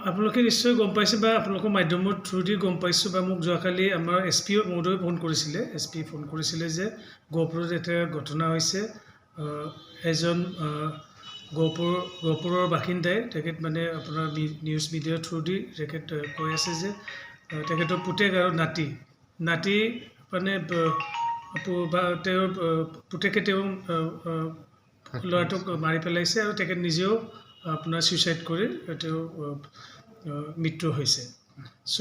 আপোনালোকে নিশ্চয় গম পাইছে বা আপোনালোকৰ মাধ্যমৰ থ্ৰুদি গম পাইছোঁ বা মোক যোৱাকালি আমাৰ SP মহোদয়ে ফোন কৰিছিলে ফোন কৰিছিলে যে গহপুৰত এটা ঘটনা হৈছে এজন গহপুৰৰ বাসিন্দাই তেখেত মানে আপোনাৰ নিউজ মিডিয়াৰ থ্ৰুদি তেখেত কৈ আছে যে তেখেতৰ পুতেক আৰু নাতি মানে তেওঁৰ পুতেকে তেওঁৰ ল'ৰাটোক মাৰি পেলাইছে আৰু তেখেত নিজেও আপোনাৰ ছুইচাইড কৰি তেওঁ মৃত্যু হৈছে চ'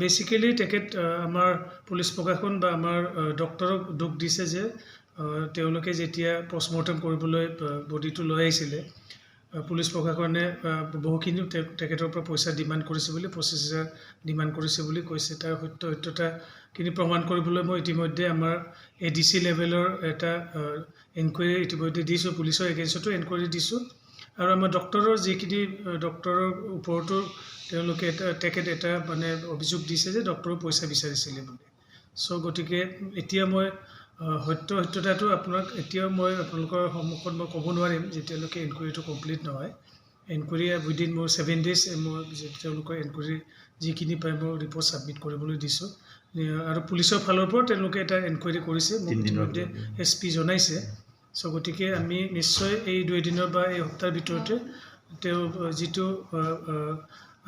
বেচিকেলি তেখেত আমাৰ পুলিচ প্ৰশাসন বা আমাৰ ডক্টৰক দুখ দিছে যে তেওঁলোকে যেতিয়া পষ্টমৰ্টেম কৰিবলৈ বডিটো লৈ আহিছিলে পুলিচ প্ৰশাসনে বহুখিনি তেখেতৰ পৰা পইচা ডিমাণ্ড কৰিছে বুলি 25,000 ডিমাণ্ড কৰিছে বুলি কৈছে তাৰ সত্যতাখিনি প্ৰমাণ কৰিবলৈ মই ইতিমধ্যে আমাৰ ADC লেভেলৰ এটা এনকুৱাৰী ইতিমধ্যে দিছোঁ পুলিচৰ এগেইনষ্টতো এনকুৱাৰী দিছোঁ আৰু আমাৰ ডক্টৰৰ যিখিনি ডক্টৰৰ ওপৰতো তেওঁলোকে তেখেত এটা মানে অভিযোগ দিছে যে ডক্টৰৰ পইচা বিচাৰিছিলে বুলি চ' গতিকে এতিয়া মই সত্যতাটো আপোনাক এতিয়াও মই আপোনালোকৰ সন্মুখত মই ক'ব নোৱাৰিম যেতিয়ালৈকে এনকুৱাৰীটো কমপ্লিট নহয় এনকুৱাৰী উইদিন মোৰ 7 days মই তেওঁলোকৰ এনকুৱাৰী যিখিনি পাই মই ৰিপৰ্ট ছাবমিট কৰিবলৈ দিছোঁ আৰু পুলিচৰ ফালৰ পৰা তেওঁলোকে এটা এনকুৱাৰী কৰিছে মোক ইতিমধ্যে SP জনাইছে চ' গতিকে আমি নিশ্চয় এই 2 দিনৰ বা এই সপ্তাহৰ ভিতৰতে তেওঁ যিটো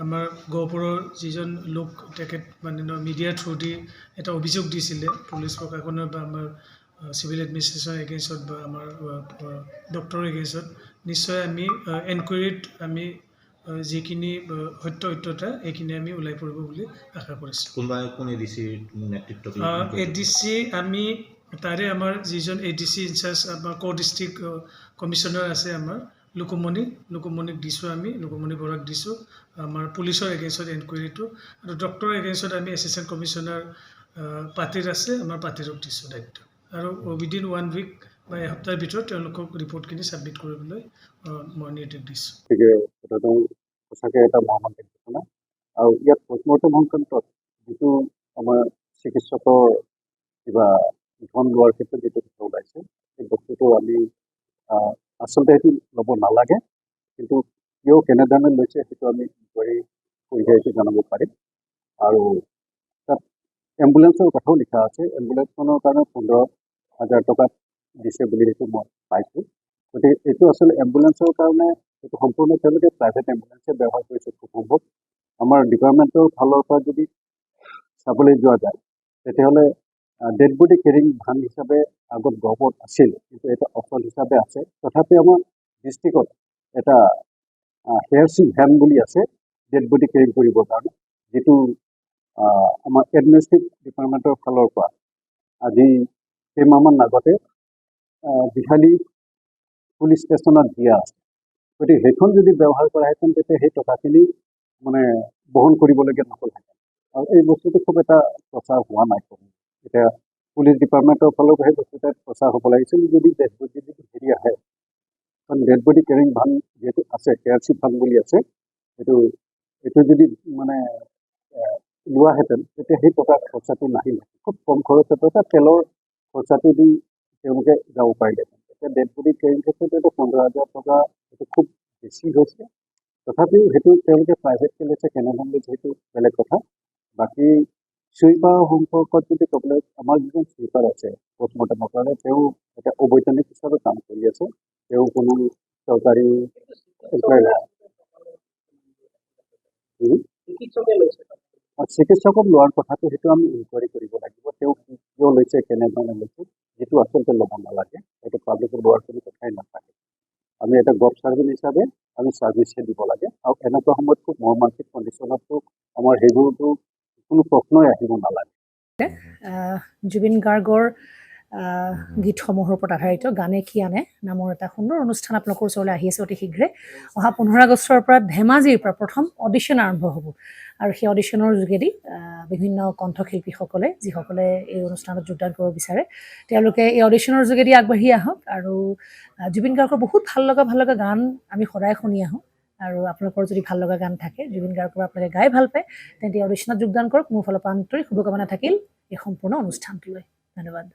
আমাৰ গহপুৰৰ যিজন লোক তেখেত মানে মিডিয়াৰ থ্ৰুদি এটা অভিযোগ দিছিলে পুলিচ প্ৰশাসনৰ বা আমাৰ চিভিল এডমিনিষ্ট্ৰেশ্যন এগেইনষ্টত বা আমাৰ ডক্টৰৰ এগেইনষ্টত নিশ্চয় আমি এনকুৱাৰীত আমি যিখিনি সত্যতা এইখিনি আমি ওলাই পৰিব বুলি আশা কৰিছোঁ ADC আমি তাৰে আমাৰ যিজন ADC ইনচাৰ্জ আমাৰ ডিষ্ট্ৰিক্ট কমিশ্যনাৰ আছে আমাৰ লুকুমণিক দিছোঁ আমি লুকুমণি বৰাক দিছোঁ আমাৰ পুলিচৰ এগেইনষ্টত এনকুৱাৰীটো আৰু ডক্টৰৰ এগেইনষ্টত আমি এছিষ্টেণ্ট কমিশ্যনাৰ পাতিৰ আছে আমাৰ পাতিৰক দিছোঁ দায়িত্ব আৰু উইদিন 1 week বা এসপ্তাহৰ ভিতৰত তেওঁলোকক ৰিপৰ্টখিনি ছাবমিট কৰিবলৈ মই নিৰ্দেশ দিছোঁ গতিকে কথাটো সঁচাকৈ এটা মহামান্তিক ঘটনা আৰু ইয়াত পষ্টমৰ্টেম সংক্ৰান্তত যিটো আমাৰ চিকিৎসকৰ কিবা ধন লোৱাৰ ক্ষেত্ৰত যিটো কথা ওলাইছে সেই বস্তুটো আমি আচলতে সেইটো ল'ব নালাগে কিন্তু কিয় কেনেধৰণে লৈছে সেইটো আমি ইনকুৱাৰী কৰিহে সেইটো জানিব পাৰিম আৰু তাত এম্বুলেঞ্চৰ কথাও লিখা আছে এম্বুলেঞ্চখনৰ কাৰণে 15,000 টকা দিছে বুলি সেইটো মই পাইছোঁ গতিকে এইটো আচলতে এম্বুলেঞ্চৰ কাৰণে এইটো সম্পূৰ্ণ তেওঁলোকে প্ৰাইভেট এম্বুলেঞ্চে ব্যৱহাৰ কৰিছে খুব সম্ভৱ আমাৰ ডিপাৰ্টমেণ্টৰ ফালৰ পৰা যদি চাবলৈ যোৱা যায় তেতিয়াহ'লে ডেড বডি কেৰিং ভান হিচাপে আগত গহপুৰত আছিল কিন্তু এটা অচল হিচাপে আছে তথাপি আমাৰ ডিষ্ট্ৰিক্টত এটা হেয়াৰচি ভেন বুলি আছে ডেড বডি কেৰিং কৰিবৰ কাৰণে যিটো আমাৰ এডমিনিষ্ট্ৰেটিভ ডিপাৰ্টমেণ্টৰ ফালৰ পৰা আজি কেইমাহমান আগতে বিহালী পুলিচ ষ্টেচনত দিয়া আছে গতিকে সেইখন যদি ব্যৱহাৰ কৰাহেঁতেন তেতিয়া সেই টকাখিনি মানে বহন কৰিবলগীয়া নহ'লহেঁতেন আৰু এই বস্তুটো খুব এটা প্ৰচাৰ হোৱা নাই এতিয়া পুলিচ ডিপাৰ্টমেণ্টৰ ফালৰ পৰা সেই বস্তুটো প্ৰচাৰ হ'ব লাগিছিল যদি ডেড বডি যদি হেৰি আহে কাৰণ ডেড বডি কেৰিং ভান যিহেতু আছে কেয়াৰচি ভান বুলি আছে এইটো যদি মানে লোৱাহেঁতেন তেতিয়া সেই টকা খৰচাটো নাহিল খুব কম খৰচত এটা তেলৰ খৰচাটো দি তেওঁলোকে যাব পাৰিলেহেঁতেন এতিয়া ডেড বডি কেৰিং ক্ষেত্ৰত এইটো 15,000 টকা এইটো খুব বেছি হৈছে তথাপিও সেইটো তেওঁলোকে প্ৰাইভেটকৈ লৈছে কেনেধৰণে সেইটো বেলেগ কথা বাকী চুইপাৰ সম্পৰ্কত যদি ক'বলৈ আমাৰ যিজন চুইপাৰ আছে পষ্টমৰ্টেমৰ কাৰণে তেওঁ এটা অবৈধানিক হিচাপে কাম কৰি আছে তেওঁ কোনো চৰকাৰী চিকিৎসকক লোৱাৰ কথাটো সেইটো আমি ইনকুৱাৰী কৰিব লাগিব তেওঁ কিয় লৈছে কেনেধৰণে লৈছে যিটো আচলতে ল'ব নালাগে সেইটো পাব্লিকে লোৱাৰ কোনো কথাই নাথাকে আমি এটা গভ ছাৰ্ভিচ হিচাপে আমি ছাৰ্ভিচহে দিব লাগে আৰু এনেকুৱা সময়ত খুব মৰ্মান্তিক কণ্ডিশ্যনততো আমাৰ সেইবোৰতো কোনো প্ৰশ্নই আহিব নালাগে জুবিন গাৰ্গৰ গীতসমূহৰ ওপৰত আধাৰিত গানে কি আনে নামৰ এটা সুন্দৰ অনুষ্ঠান আপোনালোকৰ ওচৰলৈ আহি আছে অতি শীঘ্ৰে অহা 15 আগষ্টৰ পৰা ধেমাজিৰ পৰা প্ৰথম অডিশ্যন আৰম্ভ হ'ব আৰু সেই অডিশ্যনৰ যোগেদি বিভিন্ন কণ্ঠশিল্পীসকলে যিসকলে এই অনুষ্ঠানত যোগদান কৰিব বিচাৰে তেওঁলোকে এই অডিশ্যনৰ যোগেদি আগবাঢ়ি আহক আৰু জুবিন গাৰ্গৰ বহুত ভাল লগা গান আমি সদায় শুনি আহোঁ আৰু আপোনালোকৰ যদি ভাল লগা গান থাকে জুবিন গাৰ্গৰ আপোনালোকে গাই ভাল পায় তেন্তে অডিশ্যনত যোগদান কৰক মোৰ ফালৰ পৰা আন্তৰিক শুভকামনা থাকিল এই সম্পূৰ্ণ অনুষ্ঠানটোলৈ ধন্যবাদ